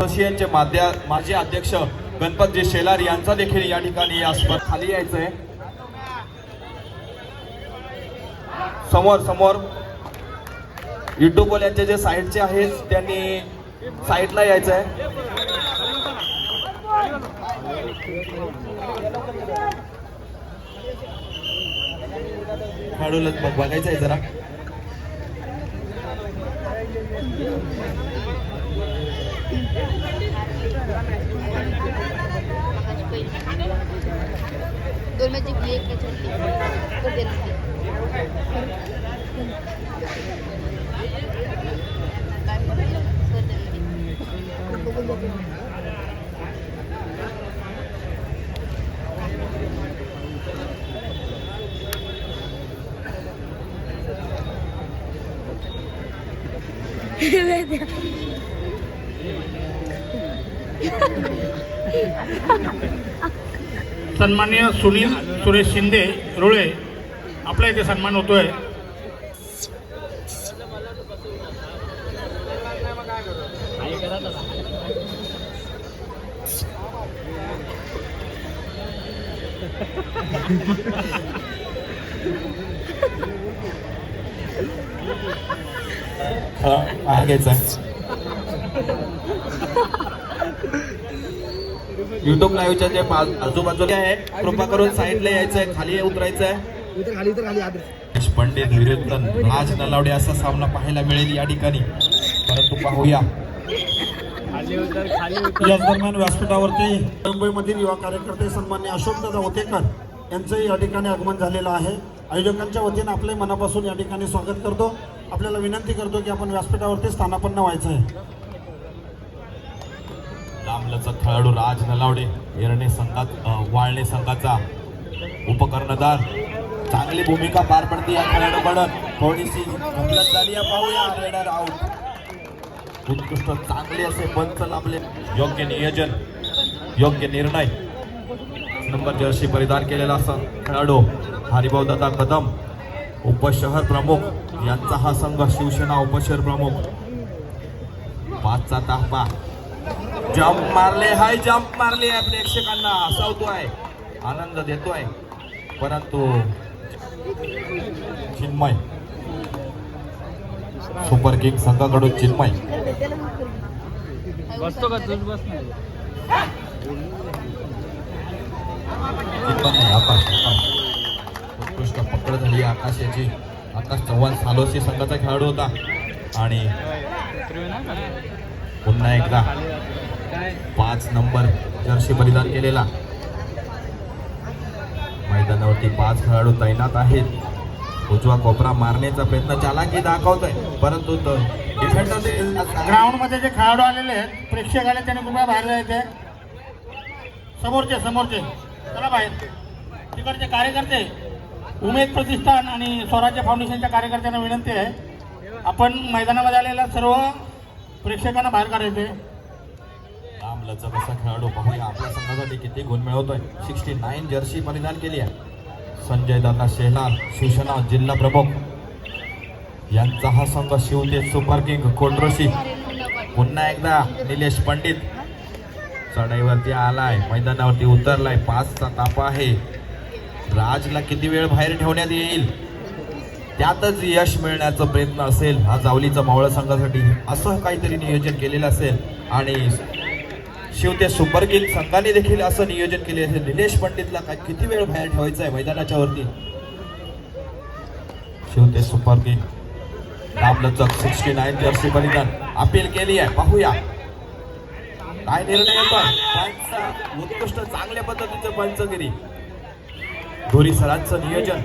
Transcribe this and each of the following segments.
असोसिएशनचे माजी अध्यक्ष गणपतजी शेलार यांचा देखील या ठिकाणी या स्पर्धेत खाली यायचंय। समोर समोर युट्यूबवाल्यांचे जे साईडचे आहेत त्यांनी साईडला यायचंय। खेळाडूला बघायचंय जरा। दोन मैच जिंकली, एक मैच हरली, तो देना है। सन्माननीय सुनील सुरेश शिंदे रुळे आपल्या इथे सन्मान होतोय। युट्यूब लाईव्हच्या जे आजूबाजूला आहे कृपा करून साईडला यायचंय, खाली उतरायचंय। पंडित विरुद्ध राज नलावडे असा सामना पाहायला मिळेल या ठिकाणी, परंतु पाहूया। याच दरम्यान व्यासपीठावरती मुंबईमधील युवा कार्यकर्ते सन्माननीय अशोकदादा होतेकर यांचंही या ठिकाणी आगमन झालेलं आहे। आयोजकांच्या वतीने आपले मनापासून या ठिकाणी स्वागत करतो। आपल्याला विनंती करतो की आपण व्यासपीठावरती स्थानापन्न व्हायचं आहे। लांबलचक खेळाडू राज नलावडे येरणे संघात वाळणे संघाचा उपकर्णधार, चांगली भूमिका पार पडते या खेळाडूकडून। थोडीशी गफलत झाली आहे, पाहूया। रेडर आउट, उत्कृष्ट चांगले असे पंच लाभले, योग्य नियोजन, योग्य निर्णय। नंबर जर्सी परिधान केलेला असा खेळाडू हरिभाऊ दादा कदम उपशहर प्रमुख यांचा हा संघ, शिवसेना उपशहर प्रमुख। 5चा ताफा, जंप मारले, हाय जंप मारले आहे, प्रेक्षकांना हसवतोय, आनंद देतोय, परंतु चिन्मय सुपर किंग संघाकडून चिन्मय बसतो का तू? बस नाही, आकाश उत्कृष्ट पकड झाली आकाश याची। आकाश चव्हाण सालोसी संघाचा खेळाडू होता आणि पुन्हा एकदा 5 नंबर जर्सी परिधान केलेला। मैदानावरती 5 खेळाडू तैनात आहेत। उजवा कोपरा मारण्याचा प्रयत्न चालाकी दाखवतोय, परंतु डिफेंडर ग्राउंड मध्ये जे खेळाडू आलेले आहेत प्रेक्षक आले त्यांनी कृपया बाहेर जायचे। समोरचे चला बाहेर। तिकडचे कार्यकर्ते, उमेद प्रतिष्ठान आणि स्वराज्य फाउंडेशनच्या कार्यकर्त्यांना विनंती आहे, आपण मैदानामध्ये आलेल्या सर्व प्रेक्षकांना बाहेर काढायचे। लांबलचक असा खेळाडू पाहूया आपल्या संघासाठी किती गुण मिळवतोय। 69 जर्सी परिधान केली आहे। संजय दादा शेलार शिवसेना जिल्हा प्रमुख यांचा हा संघ, शिवतेज सुपर किंग कोल्ड्रोशी। पुन्हा एकदा निलेश पंडित चढाईवरती आलाय, मैदानावरती उतरलाय। 5चा तापा आहे। राजला किती वेळ बाहेर ठेवण्यात येईल त्यातच यश मिळण्याचा प्रयत्न असेल हा जावलीचा मावळ संघासाठी, असं काहीतरी नियोजन केलेलं असेल। आणि शिवते सुपर किंग संघाने देखील असं नियोजन केले असेल। निलेश पंडितला काय किती वेळ बाहेर ठेवायचा आहे मैदानाच्या वरती। शिवते सुपर किंग लांबलचक 69 जर्सी परिधान अपील केली आहे, पाहूया काय निर्णय येतो। उत्कृष्ट चांगल्या पद्धतीचं पंचगिरी धोरी सरांचं नियोजन।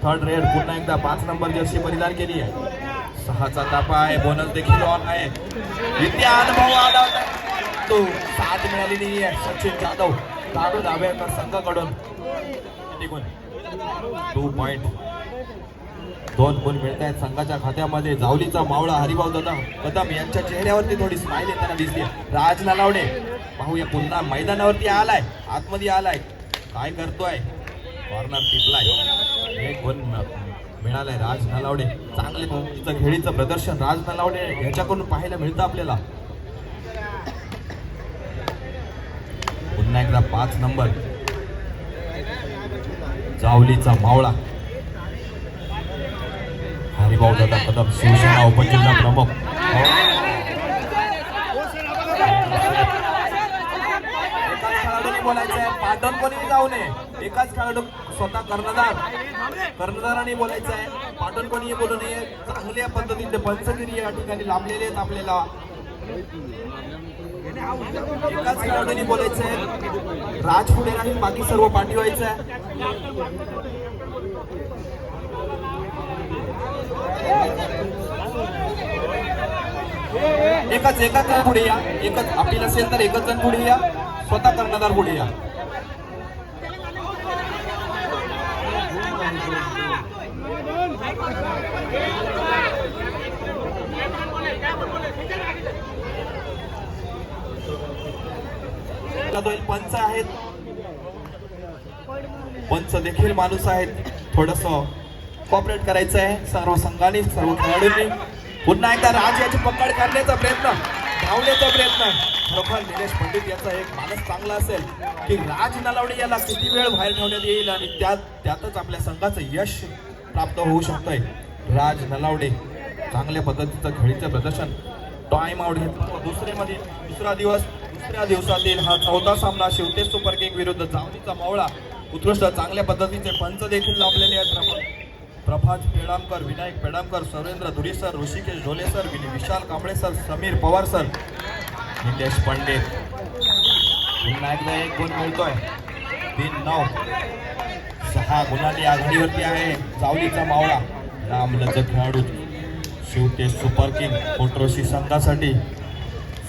3rd रेड पुन्हा एकदा 5 नंबर जर्सी परिधान केली आहे। 6चा तापा आहे, बोनस देखील ऑन आहे। विद्या अनुभव आला तो 7 मिळालेली आहे। सचिन जाधव ताडू दाभेकर संघाकडून 2 पॉइंट 2 गुण मिळत आहेत संघाच्या खात्यामध्ये। जावलीचा मावळा हरिभाऊ दादा कदम यांच्या चेहऱ्यावरती थोडी स्माइल येताना दिसते। राज नलावडे पाहूया, पुन्हा मैदानावरती आलाय, आतमध्ये आलाय, काय करतोय, कॉर्नर टिपलाय, 1 गुण मिळालाय राज नलावडे। चांगले खेळीचं प्रदर्शन राज नलावडे याच्याकडून पाहायला मिळतं आपल्याला। पुन्हा एकदा 5 नंबर जावलीचा मावळा हरिभाऊ दादा कदम शिवसेना उपजिल्हा प्रमुख. एकाच खेळाडूने बोलायचं आहे, पाठण कोणी जाऊ नये. एकाच खेळाडू स्वतः कर्णधाराने बोलायचं आहे, पाठण कोणी बोलू नये. चांगल्या पद्धतीने पंचगिरी या ठिकाणी लाभलेले आहेत आपल्याला. एकाच खेळाडूने बोलायचं आहे, राज पुढे राहील, बाकी सर्व पाठी व्हायचं आहे. एकच जण पुढे या. एकच अपील असेल तर एकच जण पुढे या. स्वतः कर्णधार पुढे या. पंच आहेत, पंच देखील माणूस आहेत. थोडस कॉपरेट करायचं आहे सर्व संघाने, सर्व खेळाडूंनी. पुन्हा एकदा राज याची पकड करण्याचा प्रयत्न, धावण्याचा प्रयत्न. खरोखर निलेश पंडित याचा एक मानस चांगला असेल की राज नलावडे याला किती वेळ बाहेर ठेवण्यात येईल आणि त्यातच आपल्या संघाचं यश प्राप्त होऊ शकतंय. राज नलावडे चांगल्या पद्धतीचं खेळीचं प्रदर्शन. टाइम आउट घेतला दुसऱ्या दिवसातील हा 4था सामना शिवतेज सुपर किंग विरुद्ध जावलीचा मावळा. उत्कृष्ट चांगल्या पद्धतीचे पंच देखील लाभलेले आहेत. प्रभात पेडामकर, विनायक पेडामकर, सौरेंद्र धुरी सर, ऋषिकेश ढोले सर, विशाल कांबळे सर, समीर पवार सर, निलेश पंडित. पुन्हा एकदा 1 गुण मिळतोय. 3-9 6 गुणांनी आघाडीवरती आहे जावलीचा मावळा. लांबलचक खेळाडू शिवतेज सुपर किंग कोट्रोशी संघासाठी,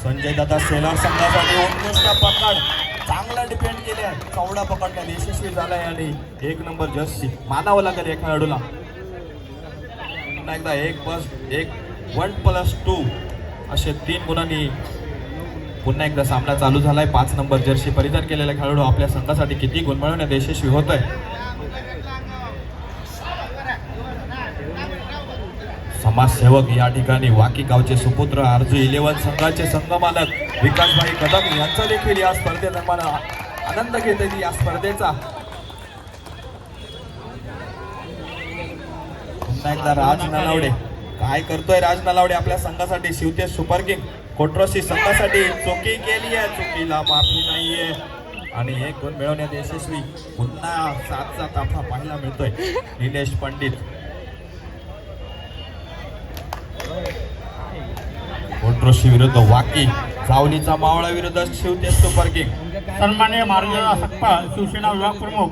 संजय दादा सेलार संघासाठी उत्कृष्ट पकड, चांगला डिफेंड केले आहे. चौडा पकडण्यात यशस्वी झालाय आणि 1 नंबर जर्सी मानावं लागेल या खेळाडूला. पुन्हा एकदा 1+2 असे 3 गुणांनी पुन्हा एकदा सामना चालू झालाय. 5 नंबर जर्सी परिधान केलेला खेळाडू आपल्या संघासाठी किती गुण मिळवण्यात यशस्वी होत आहे. समाजसेवक या ठिकाणी वाकी गावचे सुपुत्र आरजू 11 संघाचे संघमालक विकासभाई कदम यांचा देखील या स्पर्धेत आम्हाला आनंद घेत आहे या स्पर्धेचा. पुन्हा एकदा राज नलावडे काय करतोय. राज नलावडे आपल्या संघासाठी शिवतेज सुपर किंग कोट्रोशी संघासाठी चुकी केली आहे, चुकीला माफी नाहीये आणि 1 गुण मिळवण्यात यशस्वी. पुन्हा 7चा ताफा पाहायला मिळतोय. निलेश पंडित कोट्रोशी विरुद्ध वाकी, जावलीचा मावळा विरुद्ध शिवतेज सुपर किंग. सन्माननीय महाराज सकपाळ शिवसेना विभाग प्रमुख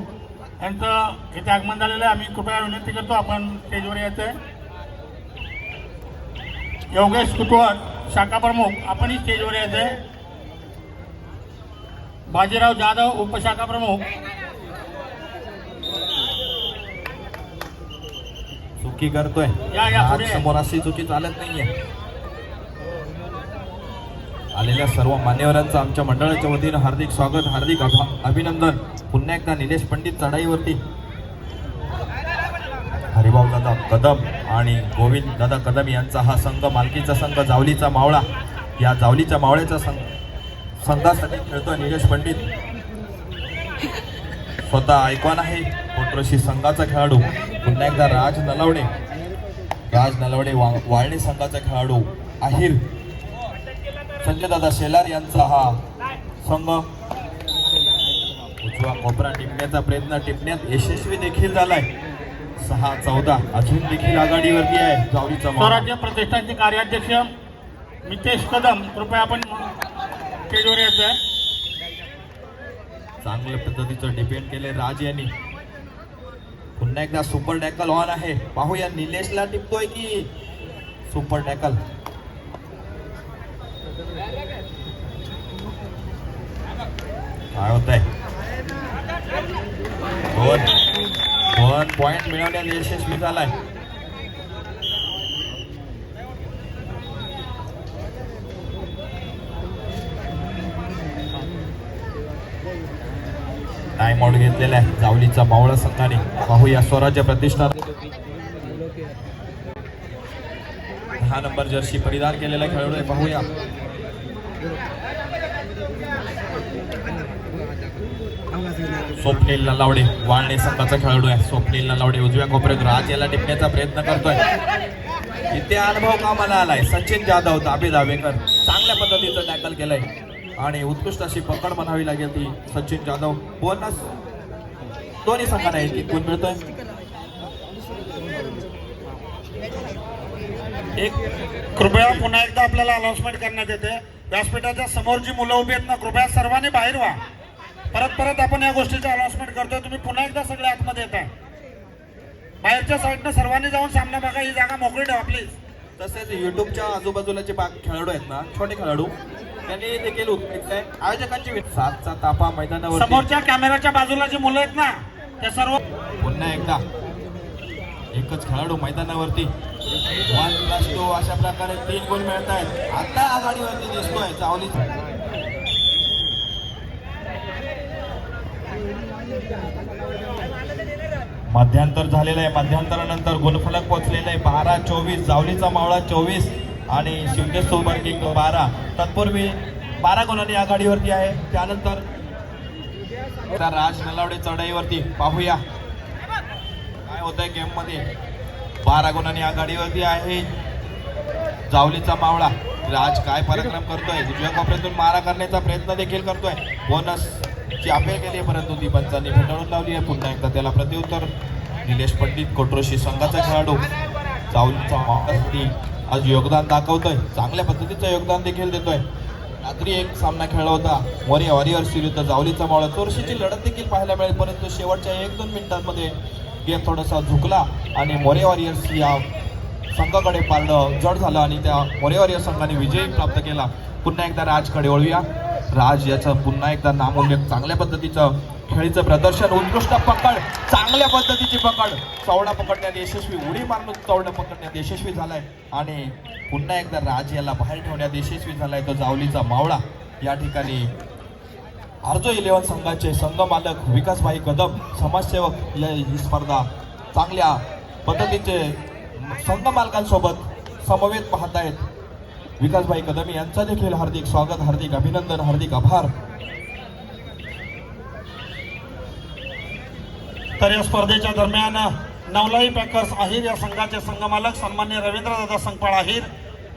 यांचं इथे आगमन झालेलं आहे. आम्ही कृपया विनंती करतो आपण स्टेजवर यायचंय. योगेश कुटवर शाखा प्रमुख आपणही स्टेजवर यायचंय. बाजीराव जाधव उपशाखा प्रमुख. चुकी करतोय या समोर अशी चुकी चालत नाहीये. आलेल्या सर्व मान्यवरांचं आमच्या मंडळाच्या वतीनं हार्दिक स्वागत, हार्दिक अभिनंदन. पुन्हा एकदा निलेश पंडित चढाईवरती. हरिभाऊ दादा कदम आणि गोविंद दादा कदम यांचा हा संघ, मालकीचा संघ जावलीचा मावळा. या जावलीच्या मावळ्याच्या संघासाठी खेळतोय निलेश पंडित. स्वतः आयकॉन आहे कोट्रोशी संघाचा खेळाडू. पुन्हा एकदा राज नलावडे वाळणी संघाचा खेळाडू आहिर संजय दादा शेलार यांचा हा संघ. उजवा कोपरा टिपण्याचा प्रयत्न टिपण्यात यशस्वी देखील झालाय. 6-14 अजून देखील आघाडीवरती आहे जावलीचा मावळा. स्वराज्य प्रतिष्ठानचे कार्याध्यक्ष मितेश कदम कृपया आपण स्टेजवर यायचंय. चांगल्या पद्धतीचं डिपेंड केले राज यांनी. पुन्हा एकदा सुपर टॅकल ऑन आहे. पाहूया निलेशला टिपतोय की सुपर टॅकल. काय होत आहे. 2 पॉइंट मिळवण्यात यशस्वी झालाय. टाइम आउट घेतलेला आहे जावलीचा मावळा संघाने. पाहूया स्वराज्य प्रतिष्ठान 10 नंबर जर्सी परिधान केलेला खेळाडू आहे. पाहूया स्वप्नील नलावडे वाळणे संघाचा खेळाडू आहे. स्वप्नील नलावडे उजव्या कोपऱ्यात राज याला टिपण्याचा प्रयत्न करतोय. इथे अनुभव कामाला आलाय. सचिन जाधव दाबेकर चांगल्या पद्धतीचं टॅकल केलंय आणि उत्कृष्ट अशी पकड म्हणावी लागेल ती सचिन जाधव. बोनस दोन्ही संघांना एक गुण मिळतोय. एक कृपया पुन्हा एकदा आपल्याला अनाउन्समेंट करण्यात येते. व्यासपीठाच्या समोर जी मुलं उभी आहेत ना, कृपया सर्वांनी बाहेर व्हा. परत आपण या गोष्टीचं अनाउन्समेंट करतोय. तुम्ही पुन्हा एकदा सगळे आतमध्ये येत आहे. बाहेरच्या साईडनं सर्वांनी जाऊन सामना बघा. ही जागा मोकळी ठेवा प्लीज. तसेच युट्यूबच्या आजूबाजूला जे खेळाडू आहेत ना, छोटे खेळाडू, त्यांनी देखील उत्कृष्ट आहे. आयोजकांची 7चा तापा मैदानावर. समोरच्या कॅमेराच्या बाजूला जी मुलं आहेत ना, ते सर्व पुन्हा एकदा एकच खेळाडू मैदानावरती 1+2 अशा प्रकारे 3 गुण मिळत आहेत. आता आघाडीवरती दिसतोय चावली. मध्यांतर झालेलं आहे. मध्यांतरानंतर गुणफलक पोहोचलेलं आहे 12-24. जावलीचा मावळा 24 आणि शिवतेज सुपर किंग 12. तत्पूर्वी 12 गुणांनी आघाडीवरती आहे. त्यानंतर राज नलावडे चढाईवरती. पाहूया काय होतंय गेम मध्ये. 12 गुणांनी आघाडीवरती आहे जावलीचा मावळा. राज काय पराक्रम करतोय. उजव्या कोपऱ्यातून मारा करण्याचा प्रयत्न देखील करतोय. बोनस ची अपेल केली परंतु ती पंचांनी फेटाळून लावली आहे. पुन्हा एकदा त्याला प्रत्युत्तर. निलेश पंडित कोट्रोशी संघाचा खेळाडू जावलीचा मावळासाठी आज योगदान दाखवतोय. चांगल्या पद्धतीचं योगदान देखील देतोय. रात्री एक सामना खेळला होता मोरे वॉरियर्स विरुद्ध जावलीचा मावळा. चोरशीची लढत देखील पाहायला मिळेल परंतु शेवटच्या 1-2 मिनिटांमध्ये गेम थोडासा झुकला आणि मोरे वॉरियर्स या संघाकडे पारडं जड झालं आणि त्या मोरे वॉरियर्स संघाने विजय प्राप्त केला. पुन्हा एकदा राजकडे वळूया. राज याचं पुन्हा एकदा नामूल्य चांगल्या पद्धतीचं खेळीचं प्रदर्शन. उत्कृष्ट पकड, चांगल्या पद्धतीची पकड, चौडा पकडण्यात यशस्वी. उडी मारून चौडा पकडण्यात यशस्वी झालाय आणि पुन्हा एकदा राज याला बाहेर ठेवण्यात यशस्वी झालाय तो जावलीचा मावळा. या ठिकाणी आर्जो 11 संघाचे संघ मालक विकासभाई कदम समाजसेवक या ही स्पर्धा चांगल्या पद्धतीचे संघ मालकांसोबत समवेत पाहत आहेत. विकासभाई कदम यांचा देखील हार्दिक स्वागत, हार्दिक अभिनंदन, हार्दिक आभार. तर या स्पर्धेच्या दरम्यान नवलाई पॅकर्स आहिर या संघाचे संघमालक सन्मान्य रवींद्रदादा संगपाळ आहिर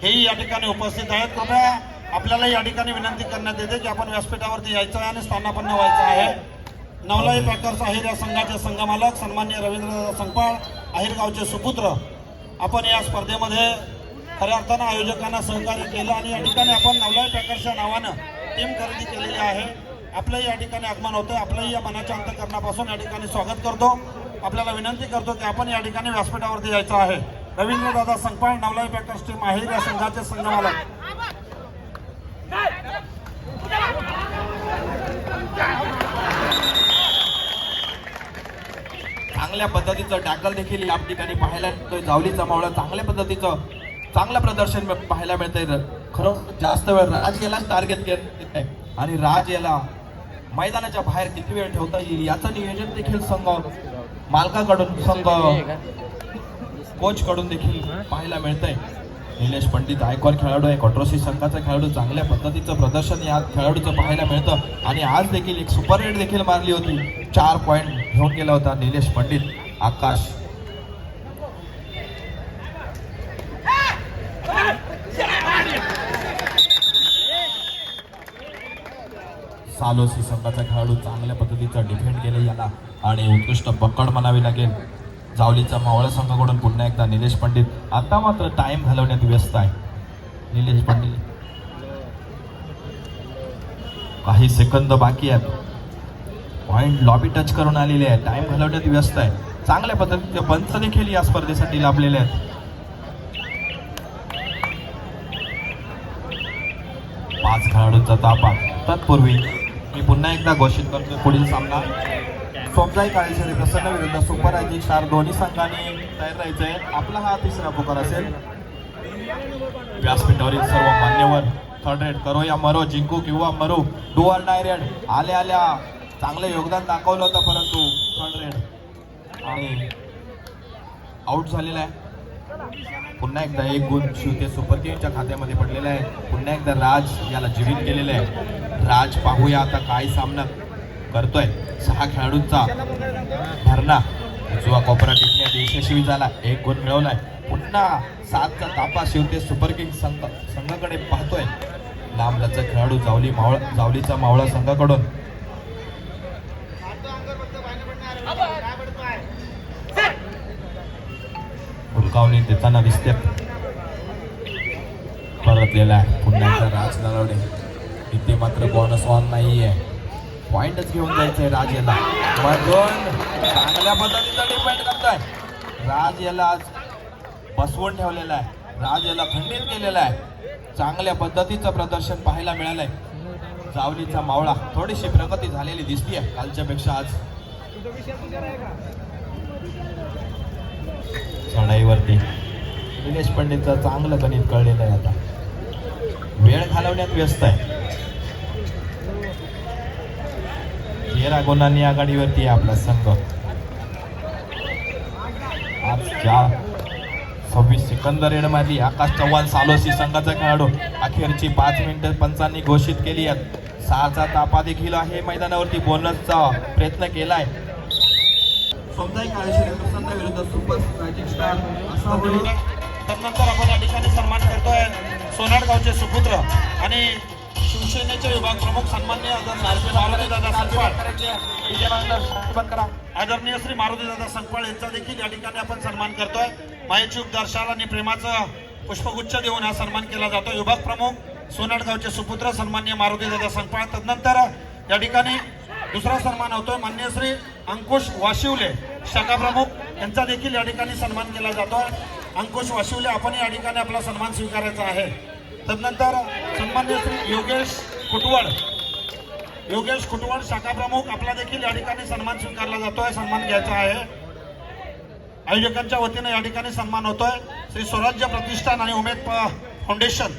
हेही या ठिकाणी उपस्थित आहेत. कृपया आपल्याला या ठिकाणी विनंती करण्यात येते की आपण व्यासपीठावरती यायचं आहे आणि स्थानापन्न व्हायचं आहे. नवलाई पॅकर्स आहिर या संघाचे संघमालक सन्मान्य रवींद्रदादा संगपाळ आहिर गावचे सुपुत्र आपण या स्पर्धेमध्ये खऱ्या अर्थानं आयोजकांना सहकार्य केलं आणि या ठिकाणी आपण नवलाई पॅकर्सच्या नावानं टीम खरेदी केलेली आहे. आपलंही या ठिकाणी आगमन होतं. आपलंही या मनाच्या अंतःकरणापासून या ठिकाणी स्वागत करतो. आपल्याला विनंती करतो की आपण या ठिकाणी व्यासपीठावरती यायचं आहे. रवींद्रदादा संगपाळ नवलाई पॅकर्स टीम आहिर या संघाचे संघमालक. चांगल्या पद्धतीचं टॅकल देखील या ठिकाणी पाहायला मिळतोय. जावलीचा मावळा चांगल्या पद्धतीचं चांगलं प्रदर्शन पाहायला मिळतंय. खरं जास्त वेळ राज याला टार्गेट केलं आहे आणि राज याला मैदानाच्या बाहेर किती वेळ ठेवता येईल याचं नियोजन देखील संघ मालकाकडून संघ कोच कडून देखील पाहायला मिळतंय. निलेश पंडित गायकवाड खेळाडू आहे. कोट्रोसी संघाचा खेळाडू. चांगल्या पद्धतीचं प्रदर्शन या खेळाडूचं पाहायला मिळतं आणि आज देखील एक सुपर रेड देखील मारली होती. 4 पॉईंट घेऊन गेला होता निलेश पंडित. आकाश सालोसी संघाचा खेळाडू चांगल्या पद्धतीचं डिफेंड केलं याला आणि उत्कृष्ट पकड म्हणावी लागेल. जावलीचा मावळा संघाकडून पुन्हा एकदा निलेश पंडित. आता मात्र टाइम घालवण्यात व्यस्त आहे निलेश पंडित. काही सेकंद बाकी आहेत. पॉइंट लॉबी टच करून आलेले आहे. टाइम घालवण्यात व्यस्त आहे. चांगल्या पद्धतीचे पंच देखील या स्पर्धेसाठी लाभलेले आहेत. पाच खेळाडूंचा तापा. तत्पूर्वी मी पुन्हा एकदा घोषित करतो पुढील सामना सोमजाई काळेश्वरी प्रसन्न विरुद्ध सुपर आयजी स्टार. दोन्ही संघांनी तयार राहायचंय. आपला हा तिसरा पुकार असेल. व्यासपीठावरील सर्व मान्यवर थर्ड रेड करो या मरो, जिंकू किंवा मरू, डू ऑर डाय रेड. आल्या चांगलं योगदान दाखवलं होतं परंतु थर्ड रेड आणि आउट झालेला आहे. पुन्हा एकदा 1 गुण शिवते सुपर किंगच्या खात्यामध्ये पडलेला आहे. पुन्हा एकदा राज याला जीवित केलेलं आहे. राज पाहूया आता काय सामना करतोय. 6 खेळाडूंचा भरणा उजवा कोपरा टिकण्यात यशस्वी झाला. 1 गुण मिळवलाय. पुन्हा 7चा तापा शिवते सुपर किंग संघाकडे पाहतोय. लांबलचक खेळाडू जावलीचा मावळा संघाकडून हुलकावणी देताना दिसते. परतलेला आहे पुन्हा एकदा राज नरवडे. इथे मात्र बोनस ऑन नाहीये. पॉइंटच घेऊन जायचंय राज याला. चांगल्या पद्धतीचा डिपेंड करतोय. राज याला आज बसवून ठेवलेला आहे. राज याला खंडित केलेला आहे. चांगल्या पद्धतीचं प्रदर्शन पाहायला मिळालंय. जावलीचा मावळा थोडीशी प्रगती झालेली दिसतीये कालच्या पेक्षा आज. चढाईवरती निलेश पंडितचं चांगलं गणित कळलेलं आहे. आता वेळ घालवण्यात व्यस्त आहे. 13 गुणांनी आघाडीवरती आहे आपला संघ. आज 26 सिकंदर रेडमध्ये आकाश चव्हाण सालोसी संघाचा खेळाडू. अखेरची 5 मिनिटं पंचांनी घोषित केली आहेत. 6चा तापा देखील आहे. मैदानावरती बोनसचा प्रयत्न केलाय. सामुदायिक आयोजन संघाविरुद्ध सुपर मॅजिक स्टार असा त्यानंतर आपण या ठिकाणी सन्मान करतोय सोनारगावचे सुपुत्र आणि शिवसेनेचे विभाग प्रमुख सन्माननीय मारुतीदादा संकपाळ. आदरणीय श्री मारुतीदादा संकपाळ यांचा देखील या ठिकाणी आपण सन्मान करतोय. मायेची उपदर्शाल आणि प्रेमाचं पुष्पगुच्छ देऊन हा सन्मान केला जातो. विभाग प्रमुख सोनारगावचे सुपुत्र सन्माननीय मारुतीदादा संकपाळ. तदनंतर या ठिकाणी दुसरा सन्मान होतोय माननीय श्री अंकुश वाशिवले शाखा प्रमुख यांचा देखील या ठिकाणी सन्मान केला जातोय. अंकुश वाशिवले आपण या ठिकाणी आपला सन्मान स्वीकारायचा आहे. तदनंतर सन्माननीय श्री योगेश कुटवड शाखा प्रमुख आपला देखील या ठिकाणी सन्मान स्वीकारला जातोय. सन्मान घ्यायचा आहे. आयोजकांच्या वतीने या ठिकाणी सन्मान होतोय. श्री स्वराज्य प्रतिष्ठान आणि उमेद फाउंडेशन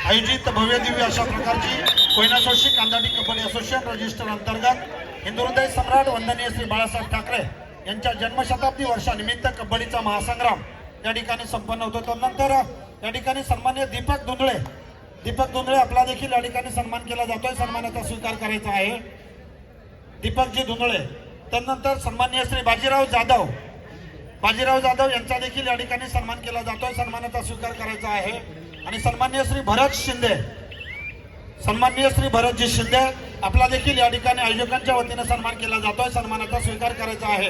आयोजित भव्य दिव्य अशा प्रकारची कोयना सोशी कांदाटी कबड्डी असोसिएशन रजिस्टर अंतर्गत हिंदू हृदय सम्राट वंदनीय श्री बाळासाहेब ठाकरे यांच्या जन्मशताब्दी वर्षानिमित्त कबड्डीचा महासंग्राम या ठिकाणी संपन्न होतो. त्यानंतर या ठिकाणी सन्माननीय दीपक धुंदळे आपला देखील या ठिकाणी सन्मान केला जातोय. सन्मानाचा स्वीकार करायचा आहे दीपकजी धुंदळे. त्यानंतर सन्माननीय श्री बाजीराव जाधव यांचा देखील या ठिकाणी सन्मान केला जातोय. सन्मानाचा स्वीकार करायचा आहे. आणि सन्माननीय श्री भरतजी शिंदे आपला देखील या ठिकाणी आयोजकांच्या वतीने सन्मान केला जातोय. सन्मानाचा स्वीकार करायचा आहे.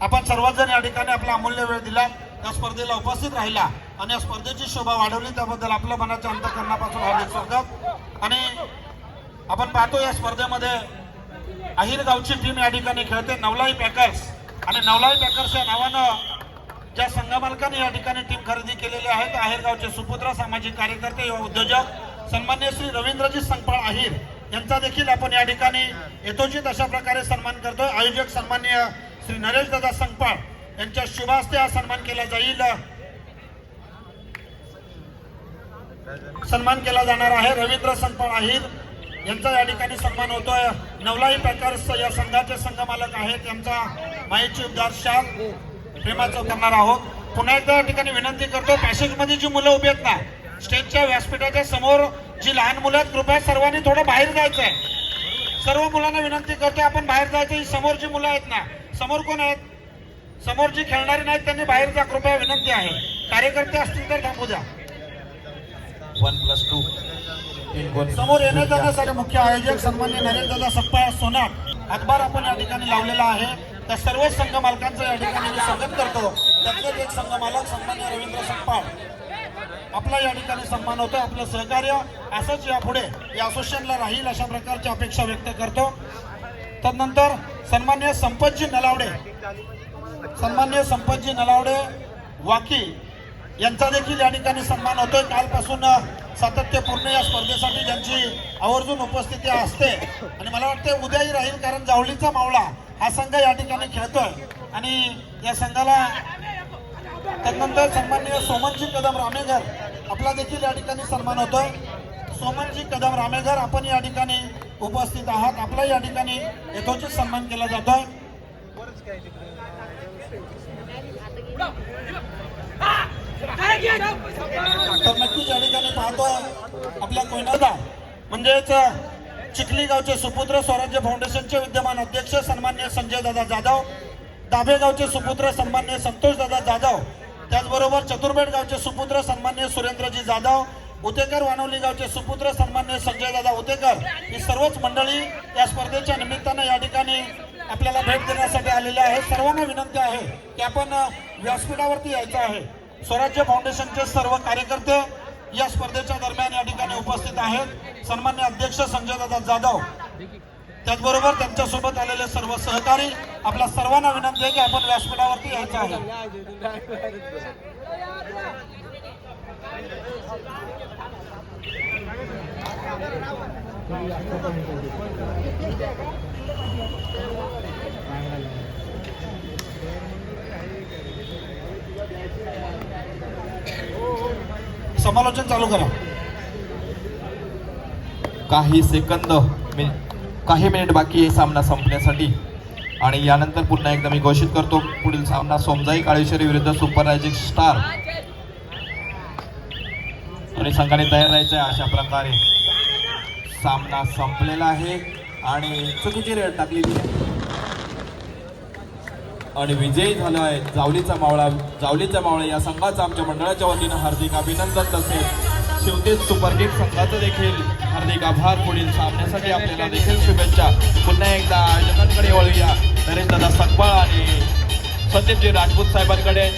आपण सर्वजण या ठिकाणी आपला अमूल्य वेळ दिला. या स्पर्धेला उपस्थित राहिला आणि या स्पर्धेची शोभा वाढवली त्याबद्दल आपल्या मनाच्या अंतःकरणापासून हार्दिक स्वागत. आणि आपण पाहतो या स्पर्धेमध्ये अहिर गावची टीम या ठिकाणी खेळते नवलाई पॅकर्स. आणि नवलाई पॅकर्स या नावानं ज्या संघ मालकांनी या ठिकाणी टीम खरेदी केलेली आहे आहेरगावचे सुपुत्र सामाजिक कार्यकर्ते व उद्योजक सन्मान्य श्री रवींद्रजी संकपाळ अहिर यांचा देखील आपण या ठिकाणी यथोचित अशा प्रकारे सन्मान करतोय. आयोजक सन्मान्य श्री नरेश दादा संकपाळ यांच्या शुभ हस्ते हा सन्मान केला जाईल. सन्मान केला जाणार आहे. रवींद्र संकपाळ अहिर यांचा या ठिकाणी सन्मान होतोय. नवलाई पॅकर्स या संघाचे संघ मालक आहेत. यांचा मायेची उद्गार शाल प्रेमाचं करणार आहोत. पुन्हा एकदा या ठिकाणी विनंती करतो पॅसेजमध्ये जी मुलं उभी आहेत ना स्टेजच्या व्यासपीठाच्या समोर जी लहान मुलं आहेत कृपया सर्वांनी थोडं बाहेर जायचं आहे. सर्व मुलांना विनंती करतो आपण बाहेर जायचं. ही समोर जी मुलं आहेत ना समोर कोण आहेत समोर जी खेळणारी नाहीत त्यांनी बाहेर जा कृपया विनंती आहे. कार्यकर्ते असतील तर थांबू द्या. 1+2 समोर येण्या जाण्यासाठी मुख्य आयोजक सन्मान्य नरेंद्रदादा संकपाळ सोनार हातभार आपण या ठिकाणी लावलेला आहे. त्या सर्व संघ मालकांचं या ठिकाणी मी स्वागत करतो. त्यातलेच एक संघ मालक सन्मान्य रवींद्र संकपाळ आपला या ठिकाणी सन्मान होतो. आपलं सहकार्य असंच यापुढे या असोसिएशनला राहील अशा प्रकारची अपेक्षा व्यक्त करतो. तदनंतर सन्मान्य संपतजी नलावडे वाकी यांचा देखील या ठिकाणी सन्मान होतोय. कालपासून सातत्यपूर्ण या स्पर्धेसाठी ज्यांची आवर्जून उपस्थिती असते आणि मला वाटतं उद्याही राहील कारण जावळीचा मावळा हा संघ या ठिकाणी खेळतोय आणि या संघाला. त्यानंतर सन्माननीय सोमनजी कदम रामेघर आपला देखील या ठिकाणी सन्मान होतोय. सोमनजी कदम रामेघर आपण या ठिकाणी उपस्थित आहात. आपला या ठिकाणी यथोचित सन्मान केला जातोय. तर नक्कीच या ठिकाणी पाहतोय आपल्या कोयनादा म्हणजेच चिखली गावचे सुपुत्र स्वराज्य फाउंडेशनचे विद्यमान अध्यक्ष सन्मान्य संजय दादा जाधव, दाभे गावचे सुपुत्र सन्मान्य संतोष दादा जाधव, त्याचबरोबर चतुर्बेट गावचे सुपुत्र सन्मान्य सुरेंद्रजी जाधव, उतेकर वानवली गावचे सुपुत्र सन्मान्य संजय दादा उतेकर, ही सर्वच मंडळी या स्पर्धेच्या निमित्तानं या ठिकाणी आपल्याला भेट देण्यासाठी आलेले आहे. सर्वांना विनंती आहे की आपण व्यासपीठावरती यायचं आहे. स्वराज्य फाउंडेशनचे सर्व कार्यकर्ते या स्पर्धेच्या दरम्यान या ठिकाणी उपस्थित आहेत. सन्मान्य अध्यक्ष संजय दादा जाधव, त्याचबरोबर त्यांच्यासोबत आलेले सर्व सहकारी, आपल्या सर्वांना विनंती आहे की आपण व्यासपीठावरती यायचं आहे. समालोचन चालू करा. काही मिनिट बाकी आहे सामना संपण्यासाठी आणि यानंतर पुन्हा एकदा मी घोषित करतो पुढील सामना सोमजाई काळेश्वरी विरुद्ध सुपर रायझिंग स्टार आणि संघाने तयार राहायचं आहे. अशा प्रकारे सामना संपलेला आहे आणि चुकीची रेड टाकलेली आहे आणि विजयी झाला आहे जावलीचा मावळा या संघाचं आमच्या मंडळाच्या वतीनं हार्दिक अभिनंदन. तसेच शिवतेज सुपर किंग्ज संघाचं देखील हार्दिक आभार. पुढील सामन्यासाठी आपल्याला देखील शुभेच्छा. पुन्हा एकदा आयोजकांकडे वळूया. नरेश दादा सकपाळ आणि संदीपजी राजपूत साहेबांकडे.